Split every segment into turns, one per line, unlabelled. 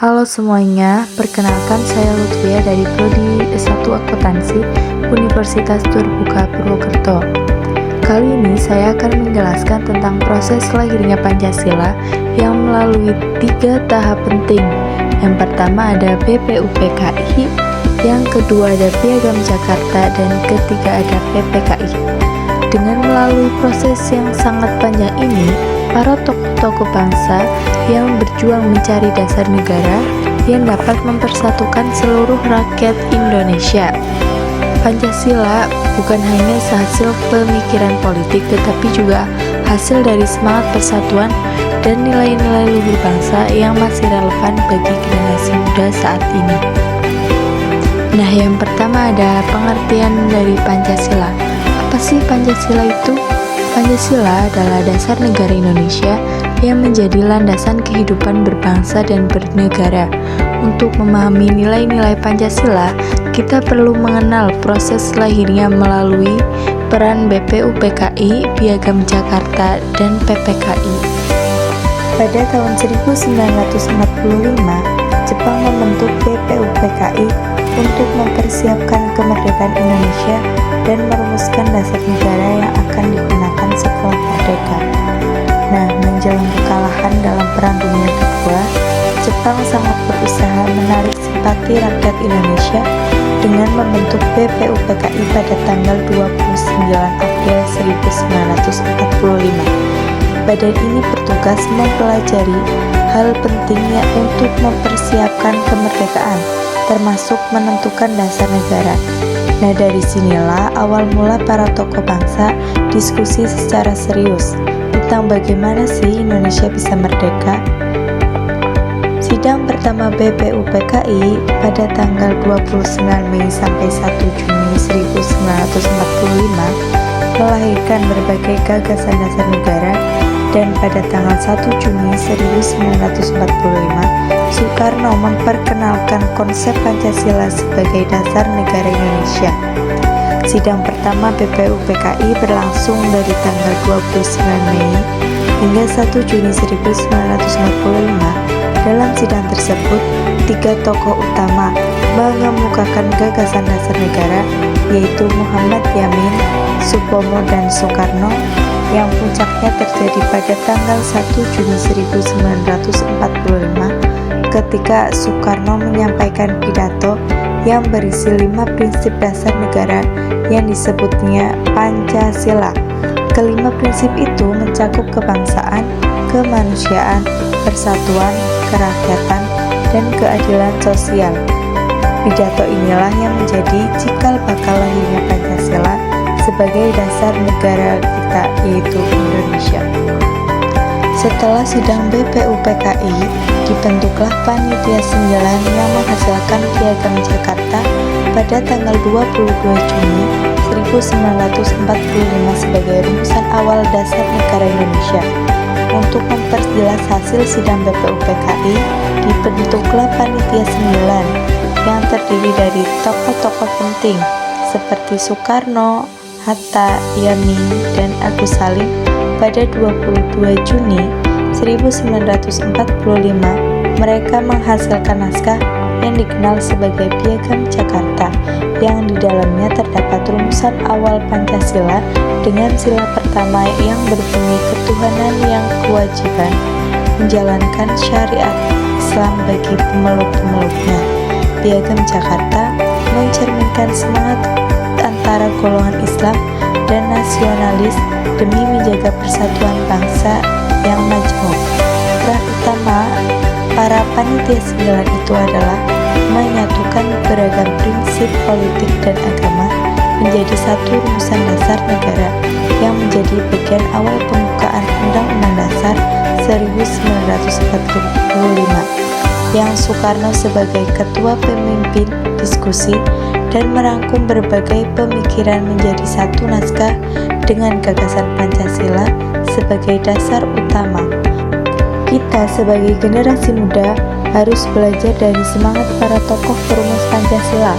Halo semuanya, perkenalkan saya Lutfia dari Prodi S1 Akuntansi Universitas Terbuka Purwokerto. Kali ini saya akan menjelaskan tentang proses lahirnya Pancasila yang melalui 3 tahap penting. Yang pertama ada BPUPKI, yang kedua ada Piagam Jakarta, dan ketiga ada PPKI. Dengan melalui proses yang sangat panjang ini, para tokoh-tokoh bangsa yang berjuang mencari dasar negara yang dapat mempersatukan seluruh rakyat Indonesia. Pancasila bukan hanya hasil pemikiran politik, tetapi juga hasil dari semangat persatuan dan nilai-nilai luhur bangsa yang masih relevan bagi generasi muda saat ini. Nah, yang pertama ada pengertian dari Pancasila. Apa sih Pancasila itu? Pancasila adalah dasar negara Indonesia yang menjadi landasan kehidupan berbangsa dan bernegara. Untuk memahami nilai-nilai Pancasila, kita perlu mengenal proses lahirnya melalui peran BPUPKI, Piagam Jakarta, dan PPKI. Pada tahun 1945, Jepang membentuk BPUPKI untuk mempersiapkan kemerdekaan Indonesia dan merumuskan dasar negara yang akan digunakan setelah merdeka. Nah, menjelang kekalahan dalam Perang Dunia Kedua, Jepang sangat berusaha menarik simpati rakyat Indonesia dengan membentuk BPUPKI pada tanggal 29 April 1945. Badan ini bertugas mempelajari hal pentingnya untuk mempersiapkan kemerdekaan, termasuk menentukan dasar negara. Nah, dari sinilah awal mula para tokoh bangsa diskusi secara serius tentang bagaimana sih Indonesia bisa merdeka. Sidang pertama BPUPKI pada tanggal 29 Mei sampai 1 Juni 1945 melahirkan berbagai gagasan dasar negara, dan pada tanggal 1 Juni 1945 Soekarno memperkenalkan konsep Pancasila sebagai dasar negara Indonesia. Sidang pertama BPUPKI berlangsung dari tanggal 29 Mei hingga 1 Juni 1945. Dalam sidang tersebut, 3 tokoh utama mengemukakan gagasan dasar negara, yaitu Muhammad Yamin, Supomo, dan Soekarno, yang puncaknya terjadi pada tanggal 1 Juni 1945 ketika Soekarno menyampaikan pidato yang berisi 5 prinsip dasar negara yang disebutnya Pancasila. Kelima prinsip itu mencakup kebangsaan, kemanusiaan, persatuan, kerakyatan, dan keadilan sosial. Pidato inilah yang menjadi cikal bakal lahirnya Pancasila sebagai dasar negara kita, yaitu Indonesia. Setelah sidang BPUPKI, dibentuklah Panitia 9 yang menghasilkan Piagam Jakarta pada tanggal 22 Juni 1945 sebagai rumusan awal dasar negara Indonesia. Untuk memperjelas hasil sidang BPUPKI, dibentuklah Panitia 9 yang terdiri dari tokoh-tokoh penting seperti Soekarno, Hatta, Yamin, dan Agus Salim. Pada 22 Juni 1945, mereka menghasilkan naskah yang dikenal sebagai Piagam Jakarta, yang di dalamnya terdapat rumusan awal Pancasila dengan sila pertama yang berbunyi ketuhanan yang kewajiban menjalankan syariat Islam bagi pemeluk-pemeluknya. Piagam Jakarta mencerminkan semangat antara golongan Islam dan nasionalis demi menjaga persatuan bangsa yang majmuk. Peran utama para panitia 9 itu adalah menyatukan beragam prinsip politik dan agama menjadi satu rumusan dasar negara yang menjadi bagian awal pembukaan Undang-Undang Dasar 1945, yang Soekarno sebagai ketua pemimpin diskusi dan merangkum berbagai pemikiran menjadi satu naskah dengan gagasan Pancasila sebagai dasar utama. Kita sebagai generasi muda harus belajar dari semangat para tokoh perumus Pancasila.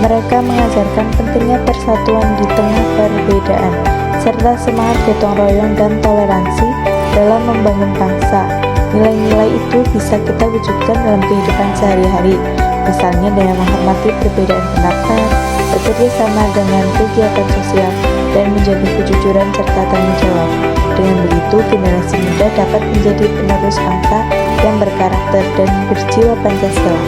Mereka mengajarkan pentingnya persatuan di tengah perbedaan, serta semangat gotong royong dan toleransi dalam membangun bangsa. Nilai-nilai itu bisa kita wujudkan dalam kehidupan sehari-hari, misalnya dengan menghormati perbedaan pendapat, bekerja sama dengan kegiatan sosial, dan menjaga kejujuran serta tanggung jawab. Dengan begitu, generasi muda dapat menjadi penerus bangsa yang berkarakter dan berjiwa Pancasila.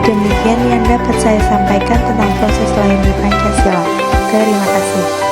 Demikian yang dapat saya sampaikan tentang proses lahirnya Pancasila. Terima kasih.